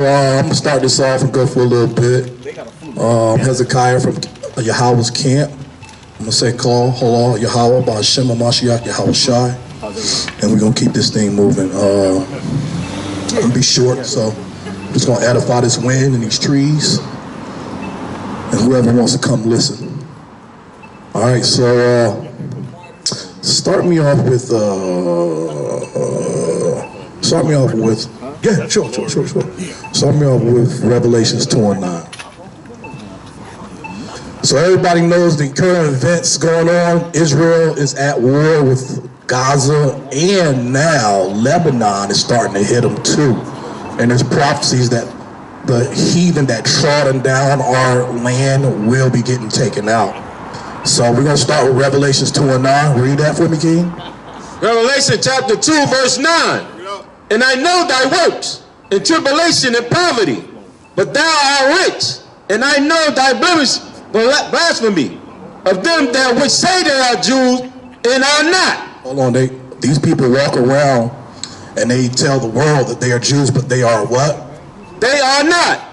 I'm going to start this off and go for a little bit. Hezekiah from YAHAWAH'S camp. I'm going to say call, Halal, Yahawah, Ba'ashem, Mashiach, YAHAWAH'S. And we're going to keep this thing moving. I'm going to be short, so I'm just going to edify this wind and these trees. And whoever wants to come listen. All right, so start me off with, yeah, sure. Start me off with Revelations 2:9. So everybody knows the current events going on. Israel is at war with Gaza, and now Lebanon is starting to hit them too. And there's prophecies that the heathen that trodden down our land will be getting taken out. So we're going to start with Revelations 2:9. Read that for me, King. Revelation chapter 2, verse 9. And I know thy works, in tribulation and poverty, but thou art rich. And I know thy blasphemy of them that which say they are Jews and are not. Hold on, these people walk around and they tell the world that they are Jews, but they are what? They are not.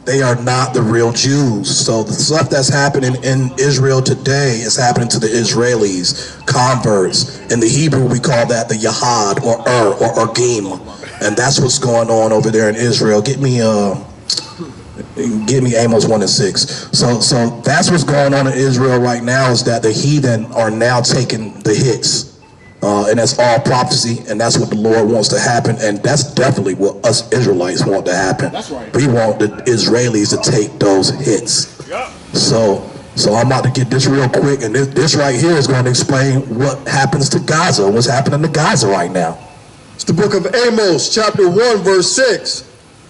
They are not the real Jews. So the stuff that's happening in Israel today is happening to the Israelis, converts. In the Hebrew, we call that the Yahad or Ergim. And that's what's going on over there in Israel. Get me Amos 1:6. So that's what's going on in Israel right now, is that the heathen are now taking the hits. And that's all prophecy, and that's what the Lord wants to happen, and that's definitely what us Israelites want to happen. That's right. We want the Israelis to take those hits. Yep. So I'm about to get this real quick, and this right here is going to explain what happens to Gaza, what's happening to Gaza right now. It's the book of Amos, chapter 1, verse 6.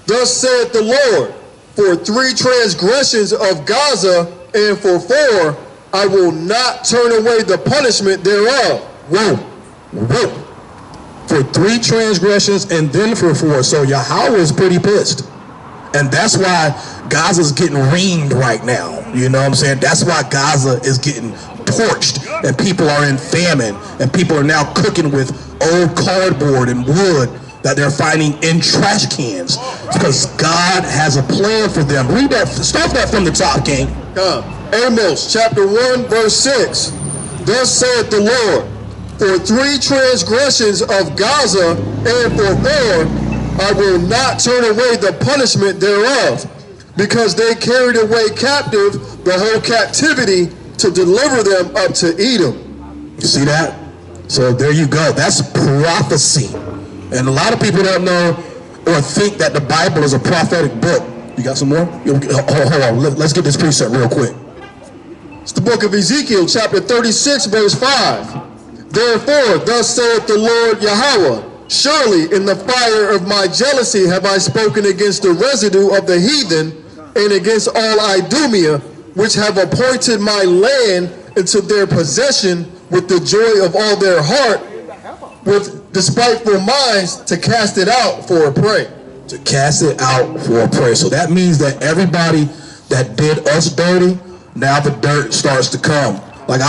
Thus saith the Lord, for 3 transgressions of Gaza, and for 4, I will not turn away the punishment thereof. Whoa. For 3 transgressions and then for 4. So Yahawah is pretty pissed. And that's why Gaza's getting reamed right now. You know what I'm saying? That's why Gaza is getting torched. And people are in famine. And people are now cooking with old cardboard and wood that they're finding in trash cans. Because God has a plan for them. Read that. Start that from the top, King. Amos chapter 1, verse 6. Thus saith the Lord, for 3 transgressions of Gaza, and for 4, I will not turn away the punishment thereof, because they carried away captive the whole captivity to deliver them up to Edom. You see that? So there you go. That's prophecy. And a lot of people don't know or think that the Bible is a prophetic book. You got some more? Hold on. Let's get this precept real quick. It's the book of Ezekiel, chapter 36, verse 5. Therefore, thus saith the Lord Yahawah, surely in the fire of my jealousy have I spoken against the residue of the heathen, and against all Idumea, which have appointed my land into their possession with the joy of all their heart, with despiteful minds, to cast it out for a prey. To cast it out for a prey. So that means that everybody that did us dirty, now the dirt starts to come. Like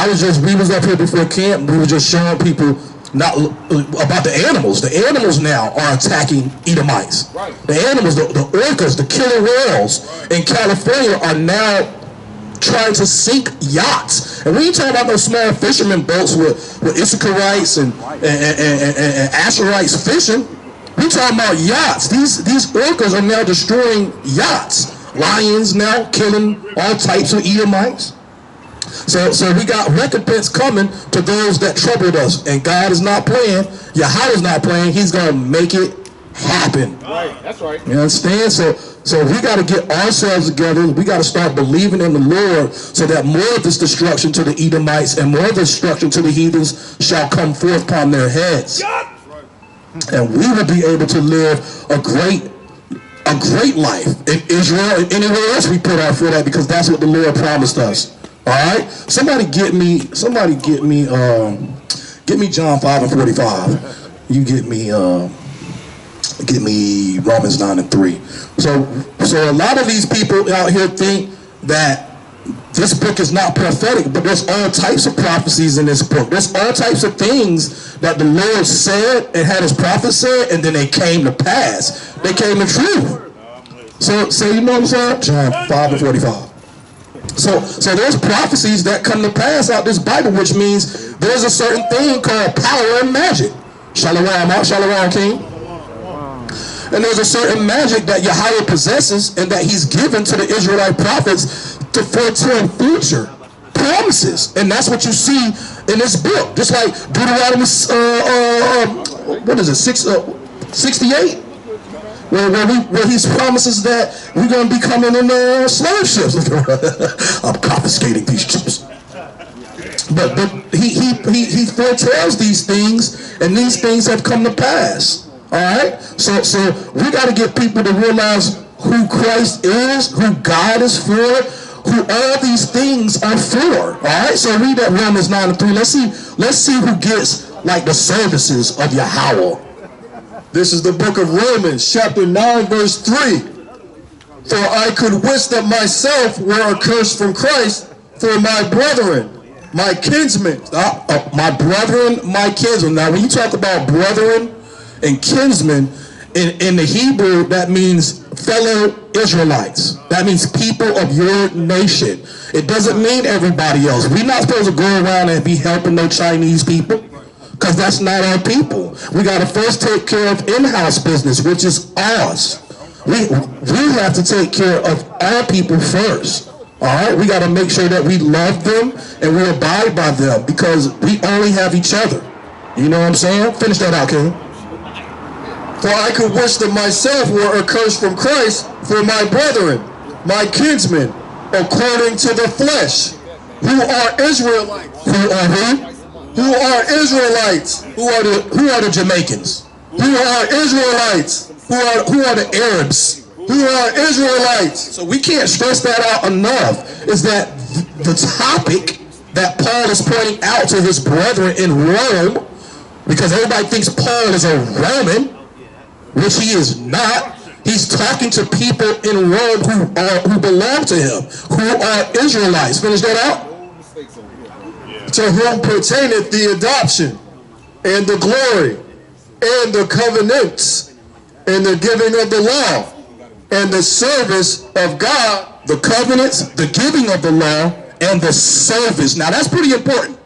we was up here before camp, we were just showing people about the animals. The animals now are attacking Edomites. Right. The animals, the orcas, the killer whales in California are now trying to sink yachts. And we ain't talking about those small fishermen boats with Issacharites and Asherites fishing. We talking about yachts. These orcas are now destroying yachts. Lions now killing all types of Edomites. So we got recompense coming to those that troubled us, and God is not playing. Yahawah's not playing. He's gonna make it happen. Right, that's right. You understand? So we got to get ourselves together. We got to start believing in the Lord, so that more of this destruction to the Edomites and more of this destruction to the heathens shall come forth upon their heads, and we will be able to live a great life in Israel and anywhere else we put our foot at, because that's what the Lord promised us. All right, somebody get me John 5:45. You get me Romans 9:3. So a lot of these people out here think that this book is not prophetic, but there's all types of prophecies in this book. There's all types of things that the Lord said and had his prophets said, and then they came to pass. They came to truth. So you know what I'm saying? John 5:45. So there's prophecies that come to pass out this Bible, which means there's a certain thing called power and magic. Shalom, Shalom, King. And there's a certain magic that Yahweh possesses and that he's given to the Israelite prophets to foretell future promises. And that's what you see in this book. Just like Deuteronomy, what is it, 68? Where he promises that we're going to be coming in slave ships. I'm confiscating these ships. But he foretells these things, and these things have come to pass. All right? So we got to get people to realize who Christ is, who God is for, who all these things are for. All right? So read that Romans 9:3. Let's see who gets like the services of Yahweh. This is the book of Romans, chapter 9, verse 3. For I could wish that myself were accursed from Christ for my brethren, my kinsmen. My brethren, my kinsmen. Now, when you talk about brethren and kinsmen, in the Hebrew, that means fellow Israelites. That means people of your nation. It doesn't mean everybody else. We're not supposed to go around and be helping no Chinese people, because that's not our people. We got to first take care of in-house business, which is ours. We have to take care of our people first. All right? We got to make sure that we love them and we abide by them, because we only have each other. You know what I'm saying? Finish that out, King. For I could wish that myself were accursed from Christ for my brethren, my kinsmen, according to the flesh, who are Israelites. Who are who? Who are Israelites? Who are the Jamaicans? Who are Israelites? Who are the Arabs? Who are Israelites? So we can't stress that out enough, is that the topic that Paul is pointing out to his brethren in Rome, because everybody thinks Paul is a Roman, which he is not. He's talking to people in Rome who belong to him, who are Israelites. Finish that out. To whom pertaineth the adoption, and the glory, and the covenants, and the giving of the law, and the service of God. The covenants, the giving of the law, and the service. Now that's pretty important.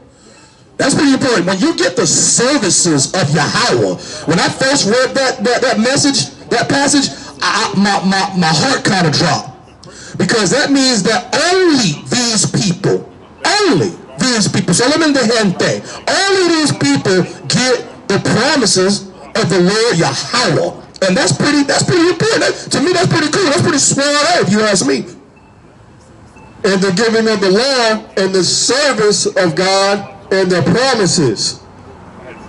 That's pretty important. When you get the services of Yahweh, when I first read that message, that passage, my heart kind of dropped. Because that means that only these people, so let me the hand thing, only these people get the promises of the Lord Yahweh. And that's pretty important. To me, that's pretty cool. That's pretty smart, if you ask me. And the giving of the law, and the service of God, and the promises,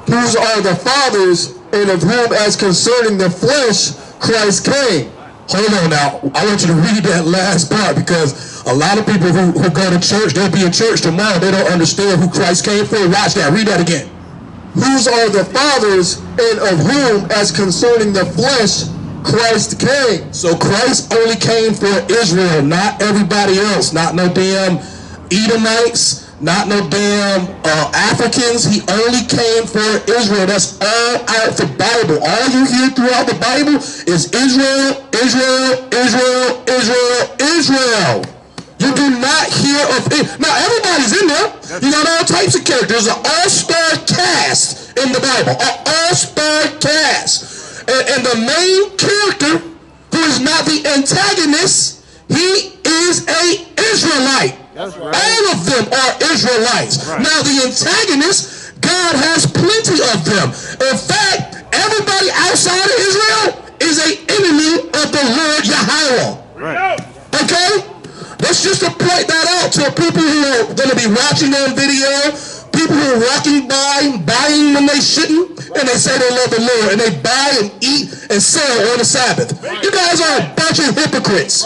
whose are the fathers, and of whom as concerning the flesh Christ came. Hold on now. I want you to read that last part, because a lot of people who go to church, they'll be in church tomorrow, they don't understand who Christ came for. Watch that. Read that again. Whose are the fathers, and of whom as concerning the flesh Christ came. So Christ only came for Israel, not everybody else. Not no damn Edomites, not no damn Africans. He only came for Israel. That's all out the Bible. All you hear throughout the Bible is Israel, Israel, Israel, Israel, Israel. You do not hear of it. Now everybody's in there. You got all types of characters. An all-star cast in the Bible. An all-star cast. And the main character, who is not the antagonist, he is an Israelite. That's right. All of them are Israelites. Right. Now the antagonists, God has plenty of them. In fact, everybody outside of Israel is an enemy of the Lord Yahweh. Right. Okay? Let's just to point that out to people who are going to be watching on video, people who are walking by, buying when they shouldn't, and they say they love the Lord, and they buy and eat and sell on the Sabbath. You guys are a bunch of hypocrites.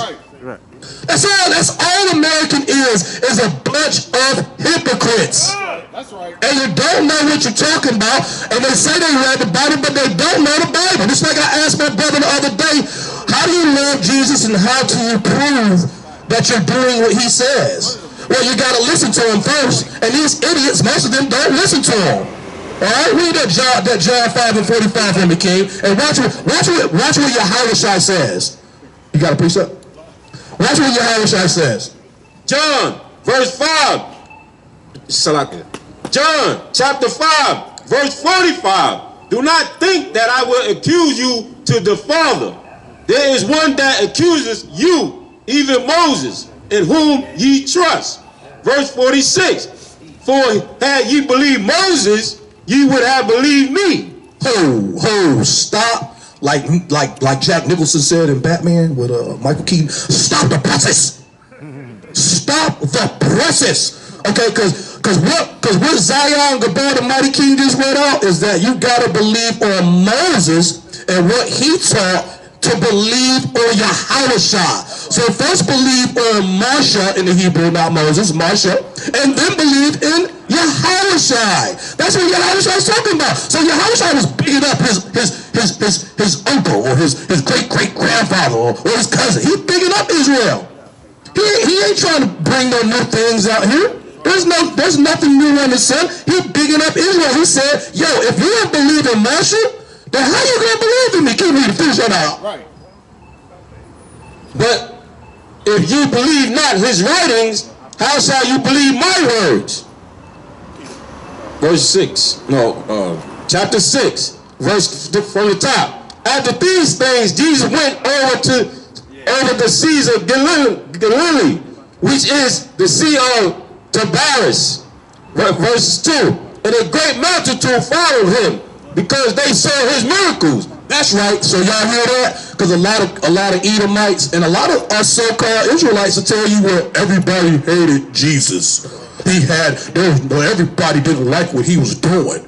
That's all American is a bunch of hypocrites. That's right. And you don't know what you're talking about, and they say they read the Bible, but they don't know the Bible. Just like I asked my brother the other day, how do you love Jesus and how do you prove that you're doing what he says? Well, you got to listen to him first, and these idiots, most of them don't listen to him. All right, read that John 5:45 for me, King, and watch what YAHAWAH'S says. You got a precept? Watch what Yahawashi says. John, verse 5. John, chapter 5, verse 45. Do not think that I will accuse you to the Father. There is one that accuses you, even Moses, in whom ye trust. Verse 46. For had ye believed Moses, ye would have believed me. Ho, stop. Like Jack Nicholson said in Batman with Michael Keaton, stop the process. Stop the process. Okay, because what Zion Gabor the Mighty King just read out is that you gotta believe on Moses and what he taught to believe on Yahawashi. So first believe on Marsha in the Hebrew, not Moses, Marsha, and then believe in Yahawashi. That's what Yahawashi is talking about. So Yahawashi was bigging up his uncle or his great-great-grandfather or his cousin. He's bigging up Israel. He ain't trying to bring no new things out here. There's nothing new on the sun. He's bigging up Israel. He said, yo, if you don't believe in Marsha, then how you gonna believe in me? Keep reading, finish that out. Right. But if you believe not his writings, how shall you believe my words? Verse 6. Chapter 6. Verse from the top. After these things, Jesus went over the seas of Galilee, which is the sea of Tiberias. Verse 2. And a great multitude followed him, because they saw his miracles. That's right. So y'all hear that? Because a lot of Edomites and a lot of us so-called Israelites will tell you where everybody hated Jesus. Everybody didn't like what he was doing.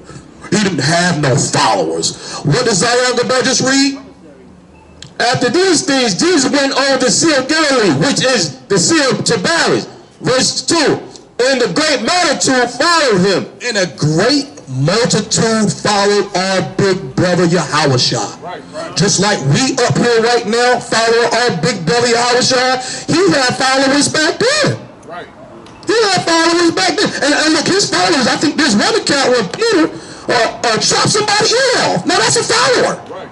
He didn't have no followers. What does Zion Gabor just read? After these things, Jesus went over the sea of Galilee, which is the sea of Tiberias. Verse 2. And the great multitude followed him. And a great multitude followed our big brother Yahawashi. Right. Just like we up here right now follow our big brother Yahawashi, he had followers back then. Right. He had followers back then. And look, his followers, I think there's one account where Peter chopped somebody off. Now that's a follower. Right.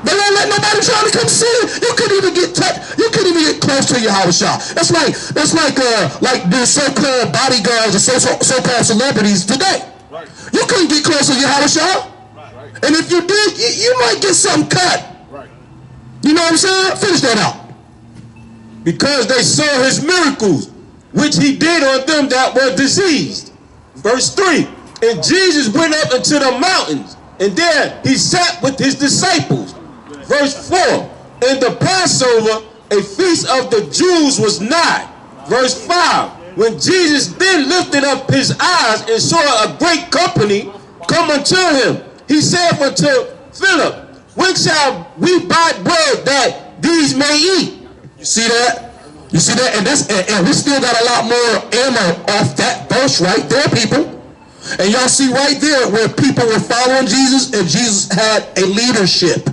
They won't let nobody try to come see it. You couldn't even get touched. You couldn't even get close to Yahawashi. That's like the so-called bodyguards or so-called celebrities today. Right. You couldn't get close to Yahawashi. Right. And if you did, you might get something cut. Right. You know what I'm saying? Finish that out. Because they saw his miracles, which he did on them that were diseased. Verse 3. And Jesus went up into the mountains, and there he sat with his disciples. Verse 4. In the Passover, a feast of the Jews was nigh. Verse 5. When Jesus then lifted up his eyes and saw a great company come unto him, he said unto Philip, when shall we buy bread that these may eat? You see that? You see that? And we still got a lot more ammo off that verse right there, people. And y'all see right there where people were following Jesus and Jesus had a leadership.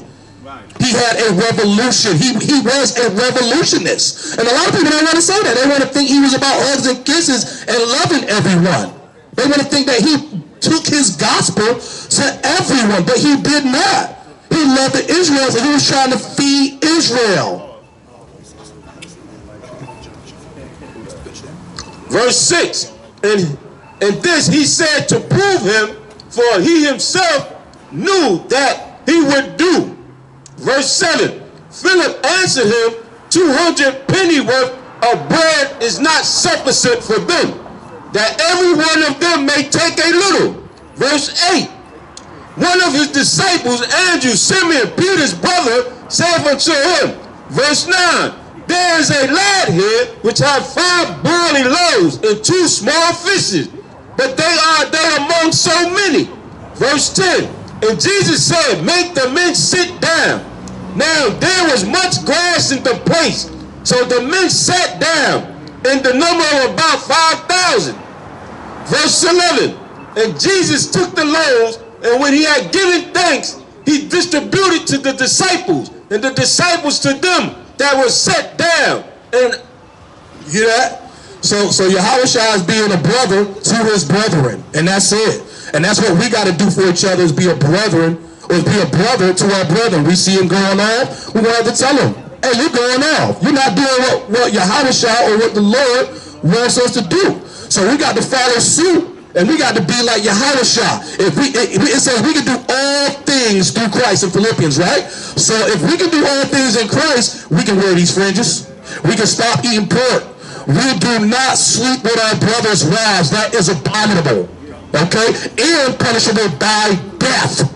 He had a revolution. He was a revolutionist. And a lot of people don't want to say that. They want to think he was about hugs and kisses and loving everyone. They want to think that he took his gospel to everyone, but he did not. He loved the Israelites and he was trying to feed Israel. Verse 6. And this he said to prove him, for he himself knew that he would do. Verse 7. Philip answered him, 200 pennyworth of bread is not sufficient for them, that every one of them may take a little. Verse 8. One of his disciples, Andrew, Simeon, Peter's brother, said unto him. Verse 9. There is a lad here which hath 5 barley loaves and 2 small fishes, but they are there among so many. Verse 10. And Jesus said, make the men sit down. Now there was much grass in the place, so the men sat down, in the number of about 5,000. Verse 11. And Jesus took the loaves, and when he had given thanks, he distributed to the disciples, and the disciples to them that were set down. And you hear that? So Yahawashi is being a brother to his brethren, and that's it. And that's what we got to do for each other, is be a brethren, or be a brother to our brethren. We see him going on, we're going to have to tell him. hey, you're going off. You're not doing what Yahawashi or what the Lord wants us to do. So we got to follow suit, and we got to be like Yahawashi. It says we can do all things through Christ in Philippians, right? So if we can do all things in Christ, we can wear these fringes. We can stop eating pork. We do not sleep with our brothers' wives. That is abominable, okay? And punishable by death.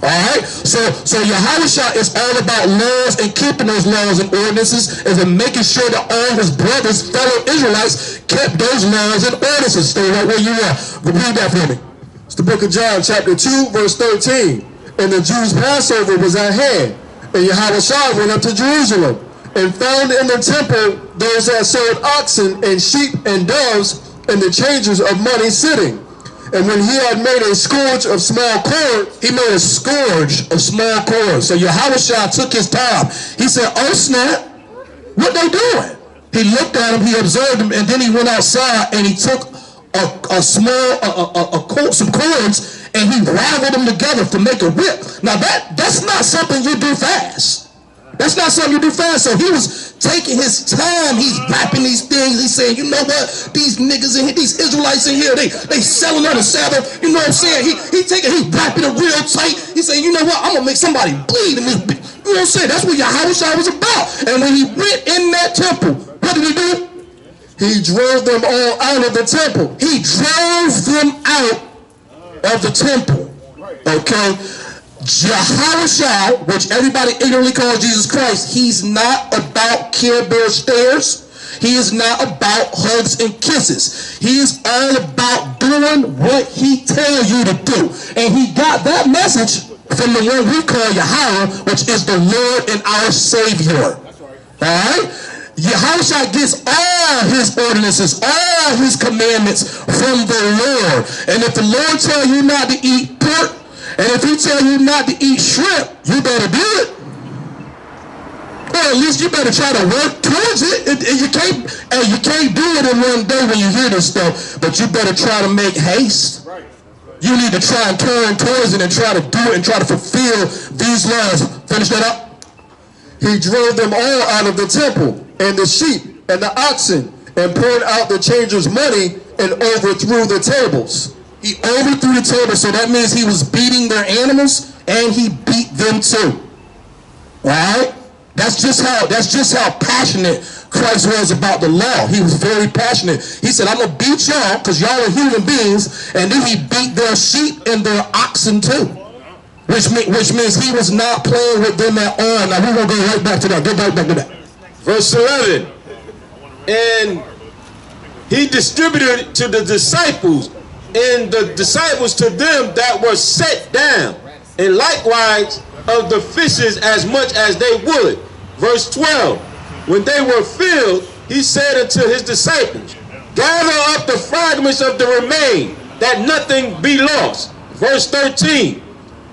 Alright? So Yahawashi is all about laws and keeping those laws and ordinances and making sure that all his brothers, fellow Israelites, kept those laws and ordinances. Stay right where you are. Read that for me. It's the book of John, chapter 2, verse 13. And the Jews' Passover was at hand, and Yahawashi went up to Jerusalem, and found in the temple those that sold oxen and sheep and doves, and the changers of money sitting. And when he had made a scourge of small cord, he made a scourge of small cords. So Yahawashi took his time. He said, oh snap, what they doing? He looked at them, he observed them, and then he went outside and he took some cords and he raveled them together to make a whip. Now that's not something you do fast. That's not something you do fast. So he was taking his time. He's wrapping these things. He's saying, you know what? These niggas in here, these Israelites in here, they selling on the Sabbath. You know what I'm saying? He's wrapping it real tight. He's saying, you know what? I'm going to make somebody bleed in this. You know what I'm saying? That's what Yahawashi was about. And when he went in that temple, what did he do? He drove them all out of the temple. He drove them out of the temple. Okay? Yahawashi, which everybody ignorantly calls Jesus Christ, he's not about Care Bear stares. He is not about hugs and kisses. He is all about doing what he tells you to do. And he got that message from the one we call Yahweh, which is the Lord and our Savior. Alright? Yahawashi gets all his ordinances, all his commandments from the Lord. And if the Lord tells you not to eat pork, and if he tell you not to eat shrimp, you better do it. Or at least you better try to work towards it. You can't do it in one day when you hear this stuff, but you better try to make haste. You need to try and turn towards it and try to do it and try to fulfill these laws. Finish that up. He drove them all out of the temple, and the sheep and the oxen, and poured out the changers' money, and overthrew the tables. He overthrew the table, so that means he was beating their animals, and he beat them too. Right? That's just how passionate Christ was about the law. He was very passionate. He said, I'm gonna beat y'all because y'all are human beings, and then he beat their sheep and their oxen too. Which means he was not playing with them at all. Now we're gonna go right back to that. Go back to that. Verse 11. And he distributed to the disciples, and the disciples to them that were set down, and likewise of the fishes as much as they would. Verse 12. When they were filled, he said unto his disciples, gather up the fragments of the remain, that nothing be lost. Verse 13.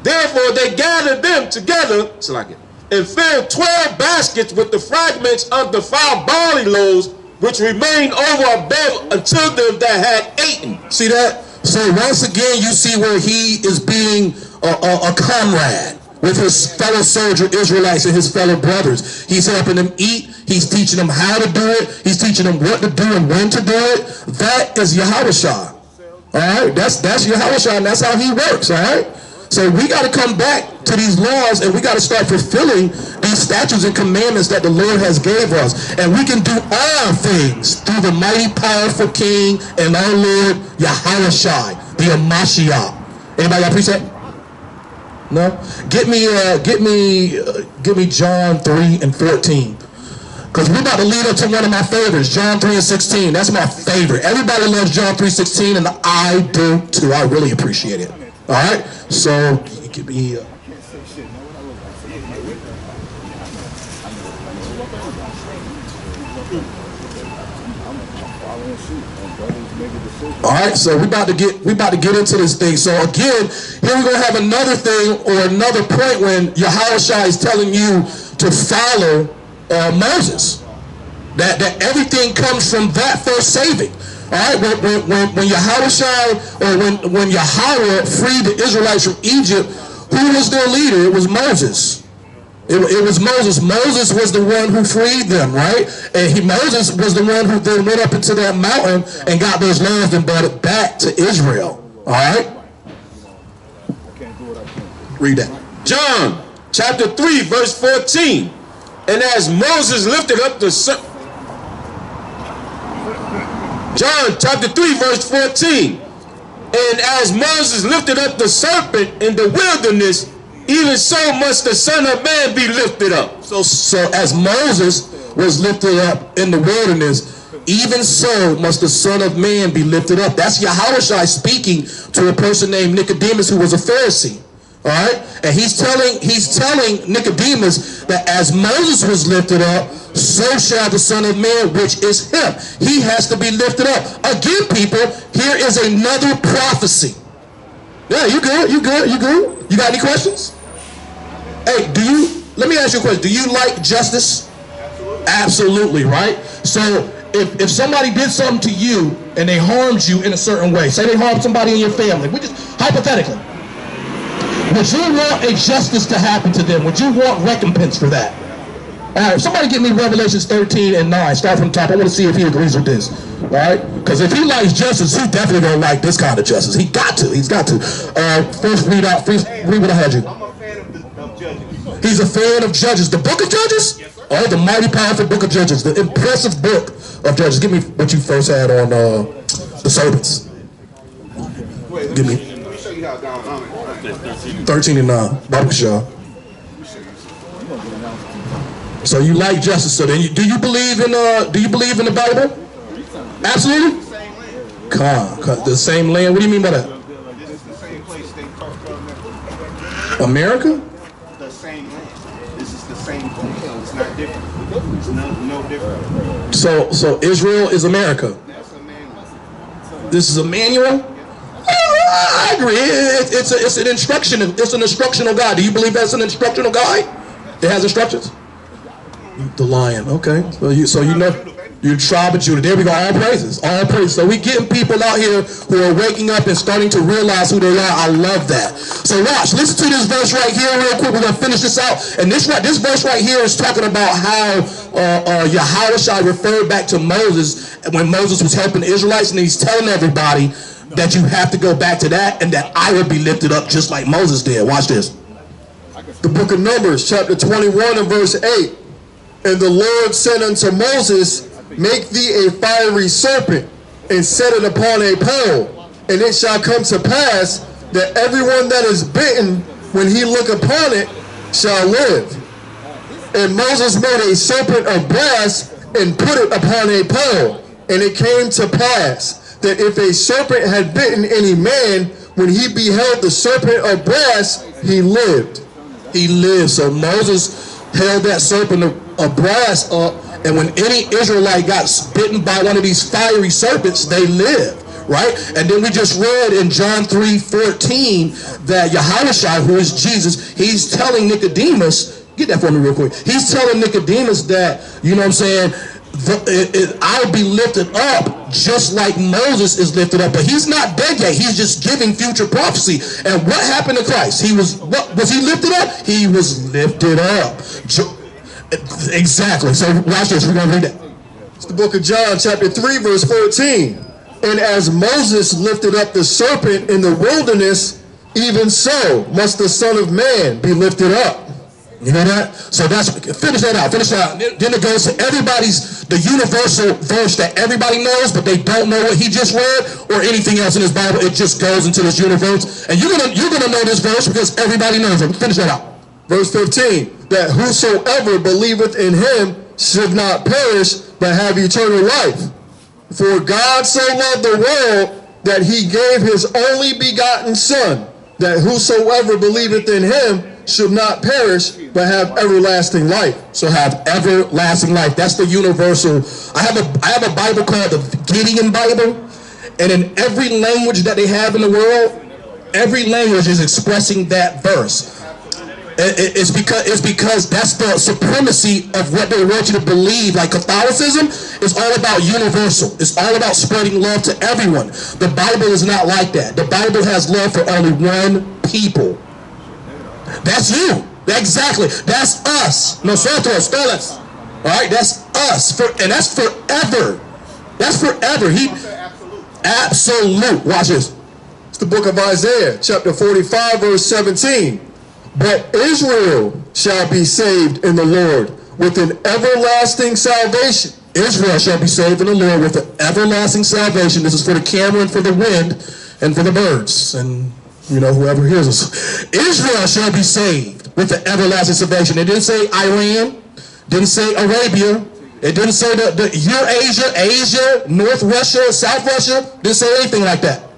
Therefore they gathered them together, and filled 12 baskets with the fragments of the 5 barley loaves, which remained over above unto them that had eaten. See that? So once again, you see where he is being a comrade with his fellow soldier Israelites and his fellow brothers. He's helping them eat. He's teaching them how to do it. He's teaching them what to do and when to do it. That is Yahawashi. All right? That's Yahawashi, and that's how he works. All right? So we got to come back to these laws, and we got to start fulfilling these statutes and commandments that the Lord has gave us. And we can do all things through the mighty, powerful King and our Lord Yahawashi, the Mashiach. Anybody got a precept? No? Get me John 3 and 14. Because we're about to lead up to one of my favorites, John 3 and 16. That's my favorite. Everybody loves John 3:16, and I do too. I really appreciate it. All right? So, give me... All right, so we about to get into this thing. So again, here we're gonna have another thing or another point when Yahawashi is telling you to follow Moses. That everything comes from that first saving. All right, when Yahawashi or when Yahweh freed the Israelites from Egypt, who was their leader? It was Moses. It was Moses. Moses was the one who freed them, right? And Moses was the one who then went up into that mountain and got those laws and brought it back to Israel. All right? Read that. John chapter 3 verse 14. And as Moses lifted up the serpent. John chapter 3 verse 14. And as Moses lifted up the serpent in the wilderness, even so must the Son of Man be lifted up. So as Moses was lifted up in the wilderness, even so must the Son of Man be lifted up. That's YAHAWAH'S speaking to a person named Nicodemus, who was a Pharisee. All right, and he's telling Nicodemus that as Moses was lifted up, so shall the Son of Man, which is him. He has to be lifted up. Again, people, here is another prophecy. Yeah, you good? You good? You good? You got any questions? Hey, let me ask you a question. Do you like justice? Absolutely, right? So if somebody did something to you and they harmed you in a certain way, say they harmed somebody in your family, we just hypothetically, would you want a justice to happen to them? Would you want recompense for that? All right, somebody give me Revelations 13 and 9. Start from the top. I want to see if he agrees with this. All right? Because if he likes justice, he definitely don't like this kind of justice. He got to. He's got to. First, read what I had you. I'm a fan of Judges. He's a fan of Judges. The book of Judges? Yes, sir. Oh, the mighty, powerful book of Judges. The impressive book of Judges. Give me what you first had on the servants. Give me. Let me show you how God honors. 13 and 9. Bible show. So you like justice. So then, do you believe in the Bible? Absolutely. The same land. What do you mean by that? This is the same place they talk about America? the same land. This is the same place. It's not different. It's no different. So Israel is America. That's a man. This is Emmanuel. I agree. It's an instruction. It's an instructional guide. Do you believe that's an instructional guide? It has instructions. The lion. Okay. So you know, you're tribe of Judah. There we go. All praises. All praises. So we getting people out here who are waking up and starting to realize who they are. I love that. So watch. Listen to this verse right here real quick. We're gonna finish this out. And this verse right here is talking about how YAHAWAH referred back to Moses when Moses was helping the Israelites, and he's telling everybody that you have to go back to that, and that I will be lifted up just like Moses did. Watch this. The book of Numbers, chapter 21 and verse 8. And the Lord said unto Moses, make thee a fiery serpent, and set it upon a pole. And it shall come to pass that everyone that is bitten, when he look upon it, shall live. And Moses made a serpent of brass, and put it upon a pole. And it came to pass that if a serpent had bitten any man, when he beheld the serpent of brass, he lived. He lived. So Moses held that serpent of brass up, and when any Israelite got bitten by one of these fiery serpents, they lived, right? And then we just read in John 3:14 that YAHAWAH, who is Jesus, he's telling Nicodemus, get that for me real quick. He's telling Nicodemus that, you know what I'm saying, I'll be lifted up just like Moses is lifted up. But he's not dead yet. He's just giving future prophecy. And what happened to Christ? Was he lifted up? He was lifted up. Exactly. So watch this. We're going to read that. It's the book of John, chapter 3, verse 14. And as Moses lifted up the serpent in the wilderness, even so must the Son of Man be lifted up. You know that? So finish that out. Then it goes to the universal verse that everybody knows, but they don't know what he just read or anything else in his Bible. It just goes into this universe. And you're gonna know this verse because everybody knows it. Finish that out. Verse 15, that whosoever believeth in him should not perish, but have eternal life. For God so loved the world that he gave his only begotten Son, that whosoever believeth in him should not perish, but have everlasting life. So have everlasting life. That's the universal. I have a Bible called the Gideon Bible, and in every language that they have in the world, every language is expressing that verse. It's because that's the supremacy of what they want you to believe. Like Catholicism is all about universal. It's all about spreading love to everyone. The Bible is not like that. The Bible has love for only one people. That's you. Exactly. That's us. Nosotros, fellas. All right, that's us. And that's forever. That's forever. He absolute. Watch this. It's the book of Isaiah, chapter 45, verse 17. But Israel shall be saved in the Lord with an everlasting salvation. Israel shall be saved in the Lord with an everlasting salvation. This is for the camera and for the wind and for the birds and, you know, whoever hears us. Israel shall be saved with the everlasting salvation. It didn't say Iran, didn't say Arabia, it didn't say the Eurasia, Asia, North Russia, South Russia, didn't say anything like that.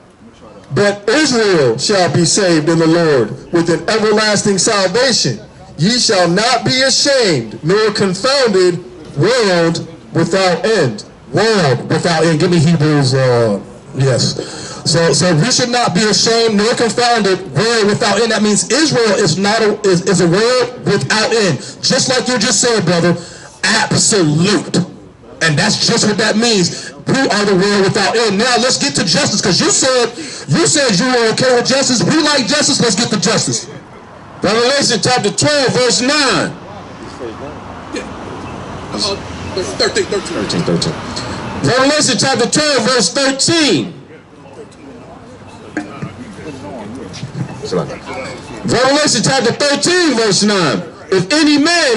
But Israel shall be saved in the Lord with an everlasting salvation. Ye shall not be ashamed, nor confounded, world without end. World without end. Give me Hebrews, yes. So we should not be ashamed nor confounded, world without end. That means Israel is not is a world without end. Just like you just said, brother, absolute. And that's just what that means. We are the world without end. Now let's get to justice, because you said you were okay with justice. We like justice. Let's get to justice. Revelation chapter 12, verse 9. Verse 13. Revelation chapter 12, verse 13. Revelation chapter 13, verse 9. If any man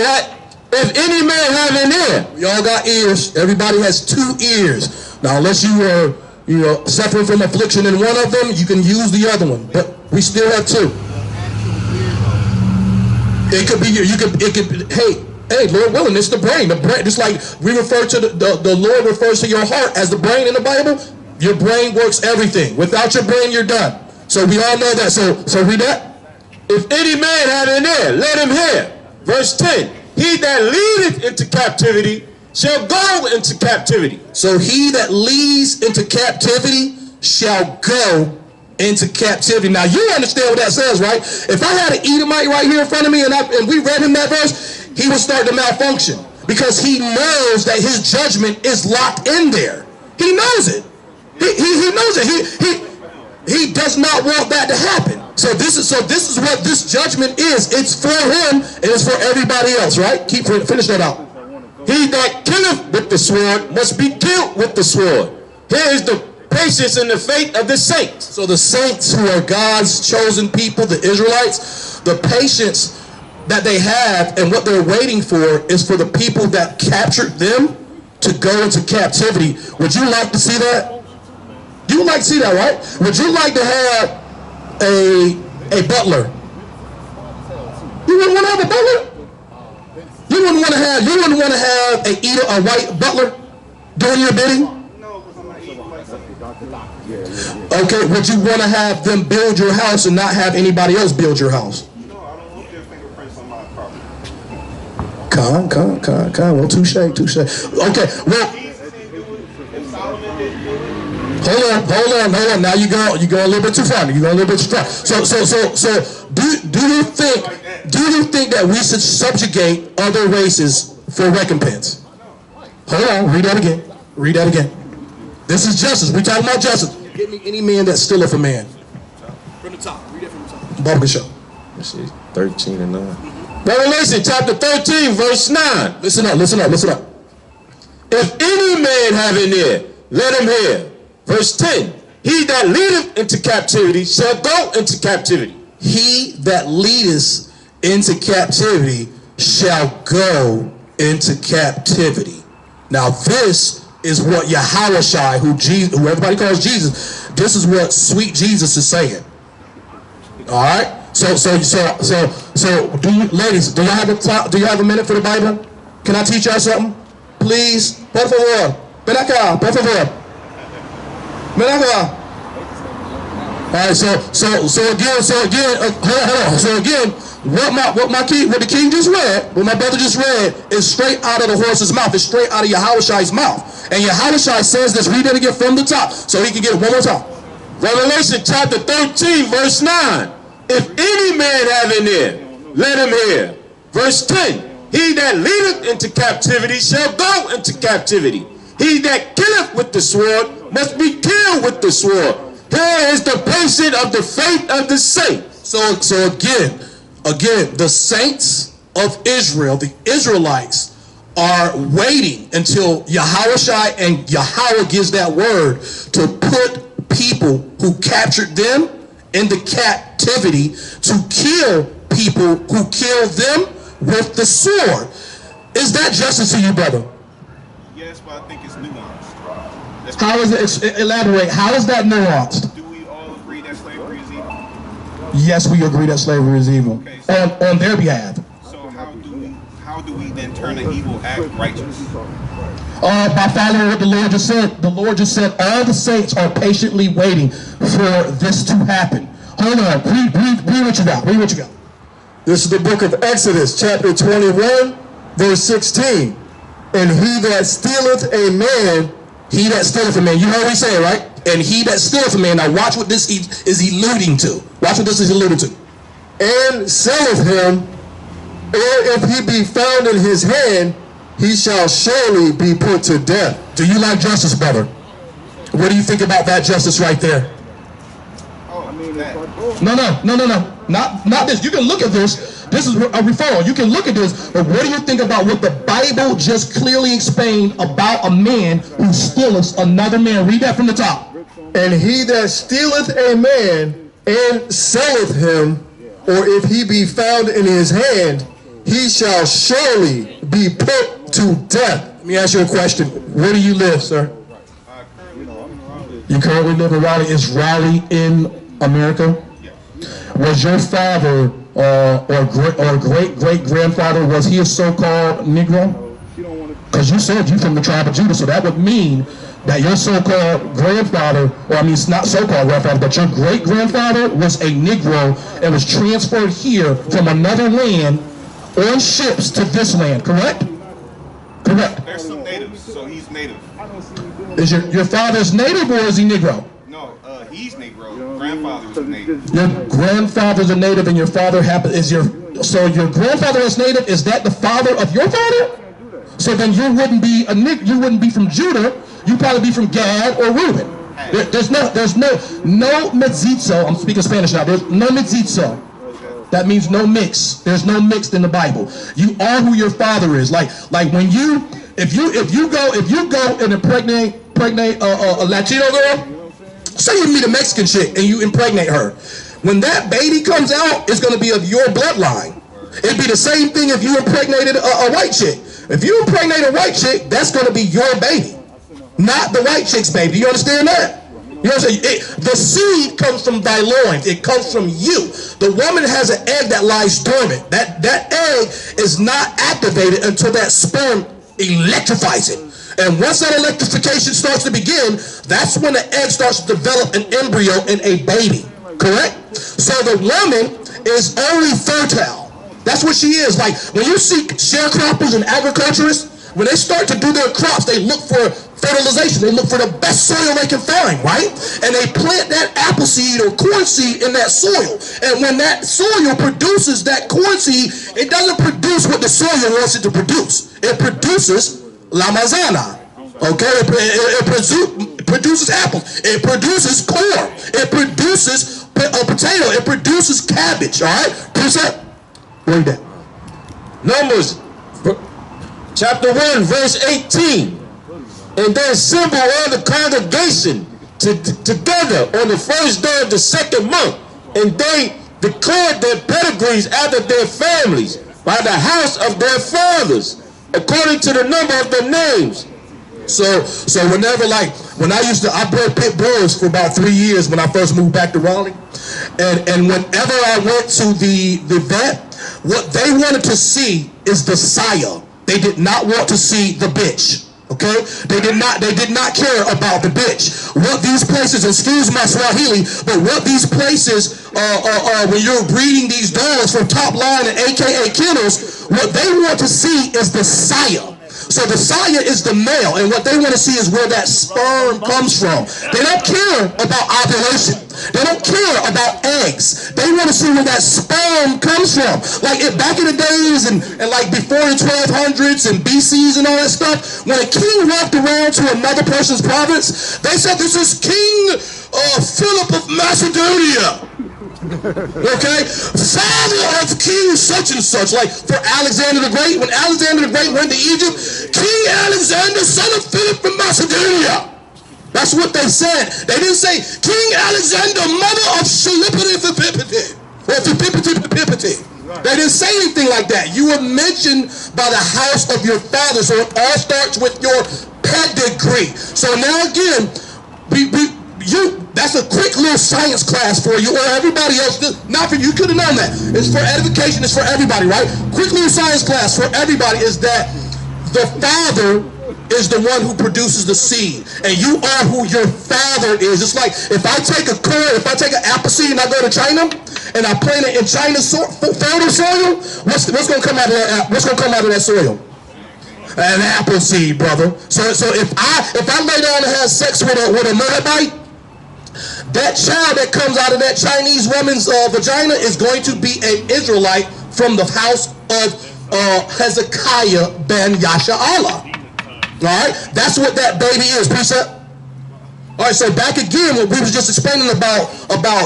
have an ear. We all got ears. Everybody has 2 ears. Now, unless you are suffering from affliction in one of them, you can use the other one. But we still have 2. It could be hey, Lord willing, it's the brain. The brain, just like we refer to the Lord refers to your heart as the brain in the Bible. Your brain works everything. Without your brain, you're done. So we all know that. So read that. If any man have an ear, let him hear. Verse 10. He that leadeth into captivity shall go into captivity. So he that leads into captivity shall go into captivity. Now you understand what that says, right? If I had an Edomite right here in front of me and we read him that verse, he would start to malfunction, because he knows that his judgment is locked in there. He knows it. He knows it. He does not want that to happen. So this is what this judgment is. It's for him and it's for everybody else, right? Finish that out. He that killeth with the sword must be killed with the sword. Here is the patience and the faith of the saints. So the saints, who are God's chosen people, the Israelites, the patience that they have and what they're waiting for is for the people that captured them to go into captivity. Would you like to see that? You would like to see that, right? Would you like to have a butler? You wouldn't want to have a butler? You wouldn't want to have a white butler doing your bidding? No, because I'm not eating myself. Okay, would you want to have them build your house and not have anybody else build your house? No, I don't want their fingerprints on my property. Well, touche. Okay, well, hold on. Now you go a little bit too far. So do you think that we should subjugate other races for recompense? Hold on, read that again. This is justice. We're talking about justice. Give me any man that stealeth a man. From the top. Read it from the top. Barbara Show. Let's see, 13 and 9. Revelation chapter 13, verse 9. Listen up. If any man have an ear, let him hear. Verse 10. He that leadeth into captivity shall go into captivity. He that leadeth into captivity shall go into captivity. Now this is what YAHAWAH'S, who everybody calls Jesus, this is what sweet Jesus is saying. All right. So, ladies, do you have a minute for the Bible? Can I teach y'all something? Please, por favor, ven acá, por favor. Ven acá. All right. So again, what the king just read, what my brother just read, is straight out of the horse's mouth. It's straight out of YAHAWAH'S mouth. And YAHAWAH'S says this. Read it again from the top, so he can get it one more time. Revelation chapter 13, verse 9. If any man have an ear, let him hear. Verse 10. He that leadeth into captivity shall go into captivity. He that killeth with the sword must be killed with the sword. Here is the patience of the faith of the saints. So again, Again, the saints of Israel, the Israelites, are waiting until YAHAWAH'S and Yahweh gives that word to put people who captured them into captivity to kill people who killed them with the sword. Is that justice to you, brother? Yes, but I think it's nuanced. How is it? Elaborate. How is that nuanced? Do we all agree that slavery is evil? Yes, we agree that slavery is evil. Okay, so on their behalf. So how do we then turn an evil act righteous? By following what the Lord just said. The Lord just said all the saints are patiently waiting for this to happen. Hold on. Read what you got. Read what you got. This is the book of Exodus, chapter 21, verse 16. And he that stealeth a man, he that stealeth a man. You heard what he said, right? And he that stealeth a man. Now watch what this is alluding to. Watch what this is alluding to. And selleth him, or if he be found in his hand, he shall surely be put to death. Do you like justice, brother? What do you think about that justice right there? No. Not this. You can look at this. This is a referral. You can look at this. But what do you think about what the Bible just clearly explained about a man who stealeth another man? Read that from the top. And he that stealeth a man and selleth him, or if he be found in his hand, he shall surely be put to death. Let me ask you a question. Where do you live, sir? You currently live in Raleigh. Is Raleigh in America? Was your father or great grandfather, was he a so-called Negro? Because you said you from the tribe of Judah, so that would mean that your so-called grandfather, or I mean it's not so-called grandfather, but your great grandfather was a Negro and was transferred here from another land on ships to this land, correct? Correct. There's some natives, so he's native. Is your father's native or is he Negro? No, he's Negro. Grandfather was native. Your grandfather's a native and your father so your grandfather is native, is that the father of your father? So then you wouldn't be you wouldn't be from Judah, you'd probably be from Gad or Reuben. There's no mezzizo. I'm speaking Spanish now. There's no mezzizo. That means no mix. There's no mixed in the Bible. You are who your father is. Like when if you go and impregnate a Latino girl, say you meet a Mexican chick and you impregnate her. When that baby comes out, it's going to be of your bloodline. It'd be the same thing if you impregnated a white chick. If you impregnate a white chick, that's going to be your baby, not the white chick's baby. Do you understand that? You know what I'm saying? The seed comes from thy loins. It comes from you. The woman has an egg that lies dormant. That egg is not activated until that sperm electrifies it. And once that electrification starts to begin, that's when the egg starts to develop an embryo and a baby. Correct? So the woman is only fertile. That's what she is. Like when you see sharecroppers and agriculturists, when they start to do their crops, they look for fertilization. They look for the best soil they can find, right? And they plant that apple seed or corn seed in that soil. And when that soil produces that corn seed, it doesn't produce what the soil wants it to produce. It produces la manzana. Okay? It produces apples. It produces corn. It produces a potato. It produces cabbage. All right? Precept. Read that. Numbers chapter 1 verse 18. And they assembled all the congregation together on the first day of the second month, and they declared their pedigrees after their families by the house of their fathers, according to the number of their names. So whenever, like, when I bred pit bulls for about 3 years when I first moved back to Raleigh, and whenever I went to the vet, what they wanted to see is the sire. They did not want to see the bitch. Okay, they did not care about the bitch. What these places, excuse my Swahili, but what these places when you're breeding these dogs from Top Line and AKA kennels, what they want to see is the sire. So the sire is the male, and what they want to see is where that sperm comes from. They don't care about ovulation. They don't care about eggs. They want to see where that sperm comes from. Like back in the days and like before the 1200s and BCs and all that stuff, when a king walked around to another person's province, they said, "This is King Philip of Macedonia." Okay? Father of King such and such. Like for Alexander the Great, when Alexander the Great went to Egypt, King Alexander, son of Philip from Macedonia. That's what they said. They didn't say King Alexander, mother of Shilipity. They didn't say anything like that. You were mentioned by the house of your father, so it all starts with your pedigree. So now again, that's a quick little science class for you, or everybody else. Not for you, could have known that. It's for edification, it's for everybody, right? Quick little science class for everybody is that the father is the one who produces the seed, and you are who your father is. It's like if I take a corn, if I take an apple seed and I go to China and I plant it in China's fertile soil, what's going to come out of that? What's going to come out of that soil? An apple seed, brother. So if I lay down and have sex with a Moabite, that child that comes out of that Chinese woman's vagina is going to be an Israelite from the house of Hezekiah ben Yasha'Allah. All right, that's what that baby is, precept. All right, so back again, what we was just explaining about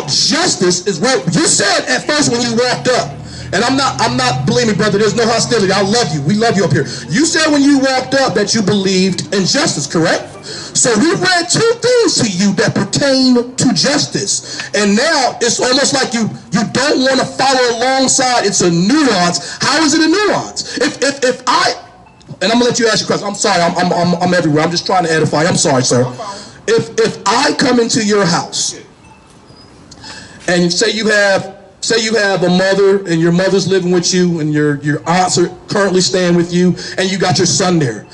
justice is what you said at first when you walked up. And I'm not, believe me, brother, there's no hostility. I love you. We love you up here. You said when you walked up that you believed in justice, correct? So we read two things to you that pertain to justice. And now it's almost like you don't want to follow alongside. It's a nuance. How is it a nuance? If I, and I'm gonna let you ask your question. I'm sorry, I'm everywhere. I'm just trying to edify. I'm sorry, sir. If I come into your house and say you have a mother and your mother's living with you and your aunts are currently staying with you and you got your son there.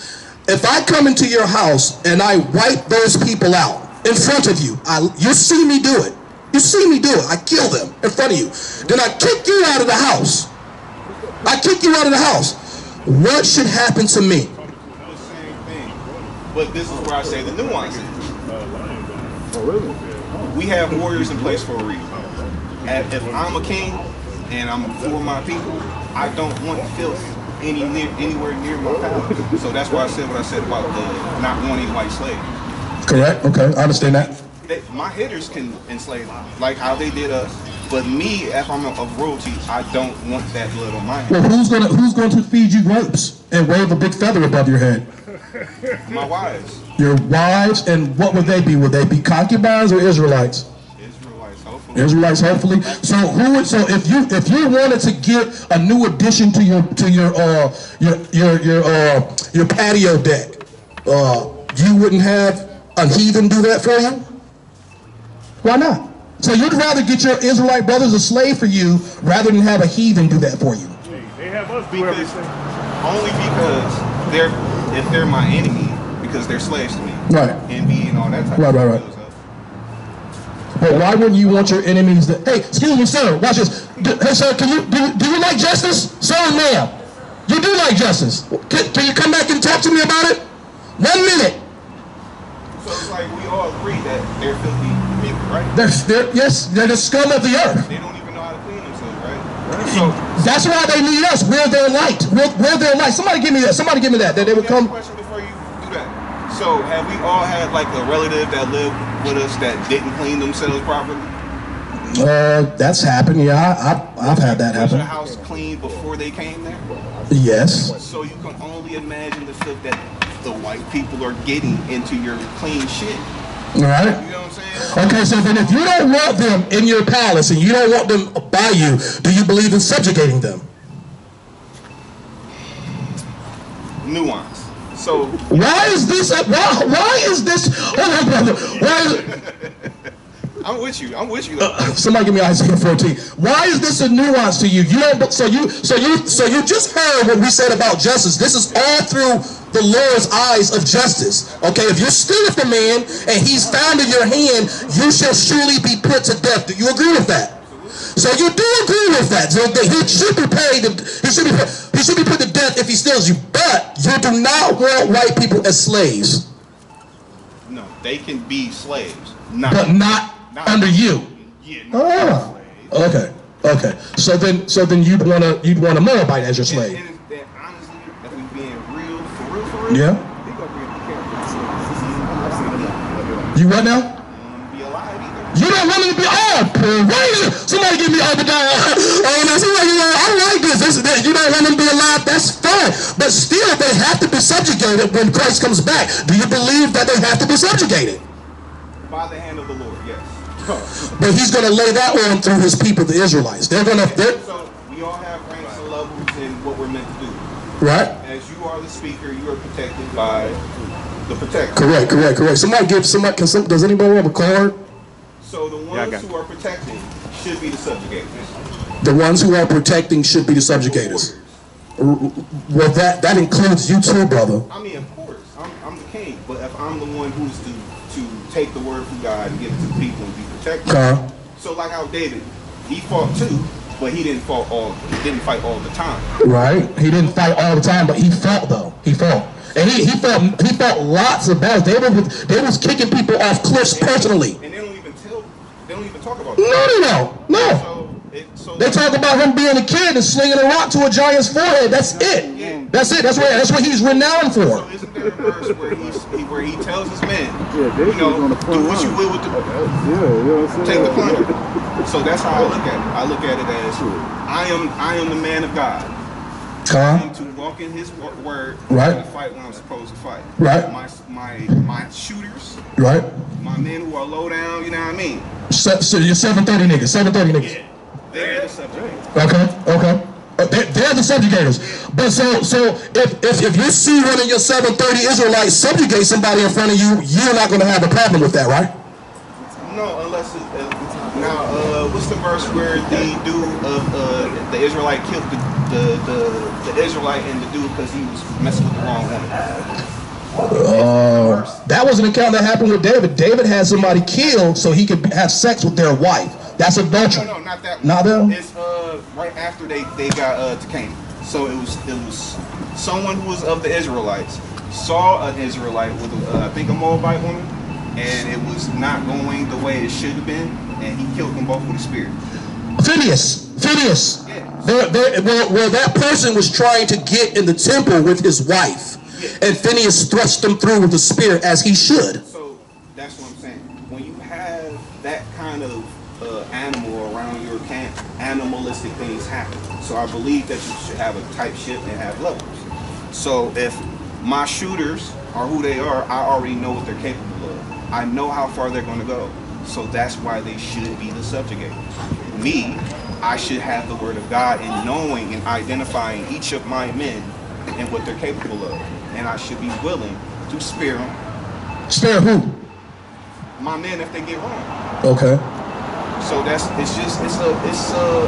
If I come into your house and I wipe those people out in front of you, you see me do it. You see me do it. I kill them in front of you. Then I kick you out of the house. I kick you out of the house. What should happen to me? The same thing. But this is where I say the nuances. We have warriors in place for a reason. If I'm a king and I'm for my people, I don't want filth anywhere near my palace. So that's why I said what I said about the not wanting white slaves. Correct. Okay, I understand that. My hitters can enslave like how they did us. But me, if I'm of royalty, I don't want that blood on my hands. Well, who's going to feed you grapes and wave a big feather above your head? My wives. Your wives, and what would they be? Would they be concubines or Israelites? Patio hopefully. Israelites, hopefully. So if you wanted to get a new addition to your patio deck, you wouldn't have a heathen do that for you? Why not? So you'd rather get your Israelite brothers a slave for you rather than have a heathen do that for you? They have us do everything. Only because if they're my enemy, because they're slaves to me. Right. Envy and all that type right. of stuff. But why wouldn't you want your enemies to... Hey, excuse me, sir, watch this. Hey, sir, do you like justice? Sir and ma'am, you do like justice. Can you come back and talk to me about it? 1 minute. So it's like we all agree that they're filthy people, right? They're the scum of the earth. They don't even know how to clean themselves, right? So that's why they need us. We're their light. We're their light. Somebody give me that. Somebody give me that. That they would come... Question before you do that. So have we all had like a relative that lived with us that didn't clean themselves properly? That's happened. Yeah, I've had that happen. Was your house clean before they came there? Yes. So you can only imagine the filth that the white people are getting into your clean shit. All right. You know what I'm saying? Okay, so then if you don't want them in your palace and you don't want them by you, do you believe in subjugating them? Nuance. So why is this? Why is this? Hold on, brother. Why is, I'm with you. somebody give me Isaiah 14. Why is this a nuance to you? You don't. So you just heard what we said about justice. This is all through the Lord's eyes of justice. Okay, if you're stealing from a man and he's found in your hand, you shall surely be put to death. Do you agree with that? So you do agree with that. So he should be paid. He should be put to death if he steals you. But you do not want white people as slaves. No, they can be slaves, but not under you. Yeah. Okay. So then you'd want a Moabite as your slave. And honestly, if we being real, for real. Yeah. You what now? Be alive either. You don't want them to be praise. Somebody give me Obadiah. Oh, now somebody, I like this. You don't want them to be alive. That's fine. But still, they have to be subjugated when Christ comes back. Do you believe that they have to be subjugated? By the hand of the Lord, yes. But he's going to lay that on through his people, the Israelites. They're going to. So we all have ranks and levels in what we're meant to do. Right. As you are the speaker, you are protected by the protector. Correct. Does anybody have a card? So the ones who are protecting should be the subjugators. The ones who are protecting should be the subjugators. Well, that includes you too, brother. I mean, of course, I'm the king. But if I'm the one who's to take the word from God and give it to the people and be protected. So like how David, he fought too, but he didn't fight all the time. Right. He didn't fight all the time, but he fought though. He fought. And he fought lots of battles. They was kicking people off cliffs personally. And they don't even talk about that. No. They talk about him being a kid and slinging a rock to a giant's forehead. That's it. Yeah. That's it. That's what he's renowned for. So isn't there a verse where he tells his men, do what you will with the take the plunder. So that's how I look at it. I look at it as I am the man of God. I am to walk in his word and fight when I'm supposed to fight. Right. My shooters. Right. My men who are low down, you know what I mean? So you're 730 niggas. 730 niggas. Yeah. They're the subjugators. Okay. They're the subjugators. But so if you see one of your 730 Israelites subjugate somebody in front of you, you're not going to have a problem with that, right? No, unless what's the verse where the dude of the Israelite killed the Israelite and the dude because he was messing with the wrong woman? That was an account that happened with David. David had somebody killed so he could have sex with their wife. That's adultery. No, not that one. Not them? It's right after they got to Canaan. So it was someone who was of the Israelites saw an Israelite with I think a Moabite woman, and it was not going the way it should have been, and he killed them both with a spear. Phineas. Yeah. Well, that person was trying to get in the temple with his wife, and Phineas thrust him through with a spear as he should. So that's what I'm saying. When you have that kind of animal around your camp, animalistic things happen. So I believe that you should have a type ship and have levels. So if my shooters are who they are, I already know what they're capable of. I know how far they're going to go. So that's why they should be the subjugators. Me, I should have the word of God in knowing and identifying each of my men and what they're capable of. And I should be willing to spare them. Spare who? My men if they get wrong. Okay. So it's a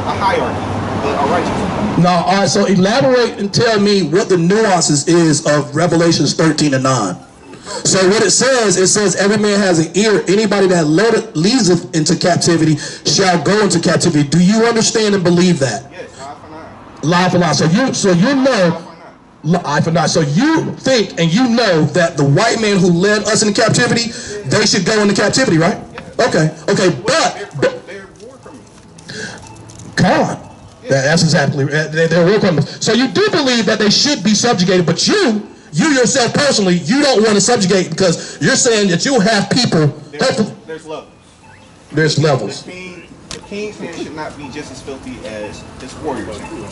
hierarchy, but a righteous one. Now, all right, so elaborate and tell me what the nuances is of Revelations 13:9. So what it says every man has an ear. Anybody that leadeth into captivity shall go into captivity. Do you understand and believe that? Yes, eye for eye. Lie for lie. So you know. Eye for eye. So you think and you know that the white man who led us into captivity, they should go into captivity, right? Okay, but they're war criminals. come on. That's exactly, they're war criminals. So you do believe that they should be subjugated, but you yourself personally, you don't want to subjugate because you're saying that you'll have people. There's levels. There's levels. The king's hand should not be just as filthy as his warrior's hand.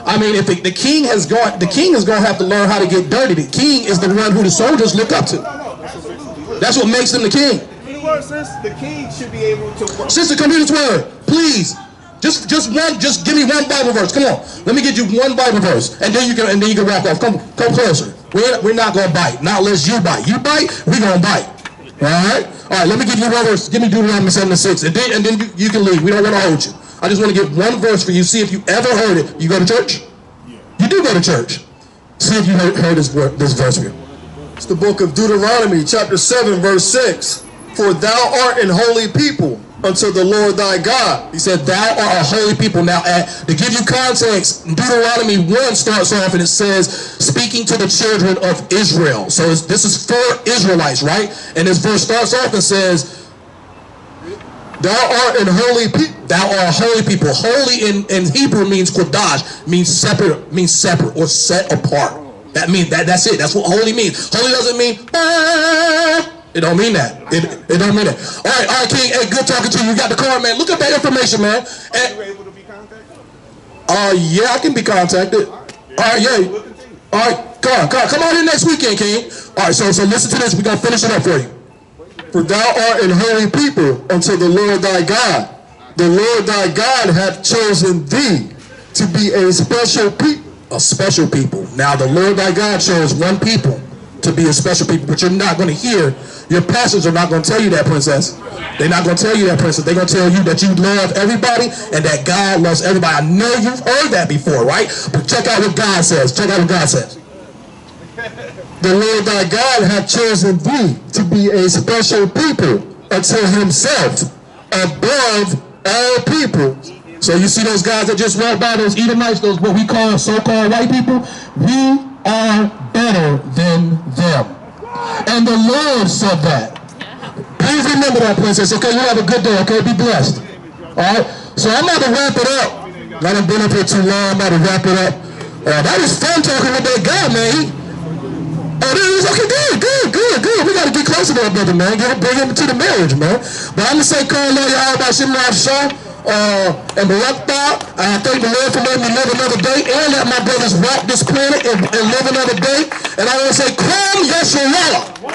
I mean, if the king is going to have to learn how to get dirty. The king is the one who the soldiers look up to. No, absolutely. That's what makes him the king. The king should be able to work. Sister, come to this word, please. Just give me one Bible verse. Come on, let me get you one Bible verse, and then you can walk off. Come closer. We're not gonna bite, not unless you bite. You bite, we gonna bite. All right. Let me give you one verse. Give me Deuteronomy 7:6, and then you can leave. We don't want to hold you. I just want to give one verse for you. See if you ever heard it. You go to church? You do go to church. See if you heard this verse here. It's the book of Deuteronomy, chapter 7, verse 6. For thou art an holy people unto the Lord thy God. He said, thou art a holy people. Now, to give you context, Deuteronomy 1 starts off and it says, speaking to the children of Israel. So this is for Israelites, right? And this verse starts off and says, thou art an holy people. Thou art a holy people. Holy in Hebrew means kodash, means separate or set apart. That means that's it. That's what holy means. Holy doesn't mean It don't mean that. It don't mean that. All right, King. Hey, good talking to you. You got the card, man. Look up that information, man. Are you able to be contacted? Yeah, I can be contacted. All right, yeah. All right, come on in next weekend, King. All right, so listen to this. We're gonna finish it up for you. For thou art an holy people unto the Lord thy God. The Lord thy God hath chosen thee to be a special people. A special people. Now, the Lord thy God chose one people to be a special people, but you're not going to hear, your pastors are not going to tell you that, princess. They're not going to tell you that, princess. They're going to tell you that you love everybody and that God loves everybody. I know you've heard that before, right? But check out what God says. Check out what God says. The Lord thy God hath chosen thee to be a special people unto himself, above all people. So you see those guys that just walk by, those Edomites, those what we call so-called white people, we are better than them. And the Lord said that. Please remember that, princess, okay? You have a good day, okay? Be blessed. All right? So I'm about to wrap it up. I done been up here too long. I'm about to wrap it up. That was fun talking with that guy, man. Oh, this is okay, good. We got to get closer to that brother, man. Bring him to the marriage, man. But I'm going to say, call Lord YAHAWAH'S and Barakah. I thank the Lord for letting me live another day and let my brothers rock this planet and live another day. And I want to say, come Yeshua.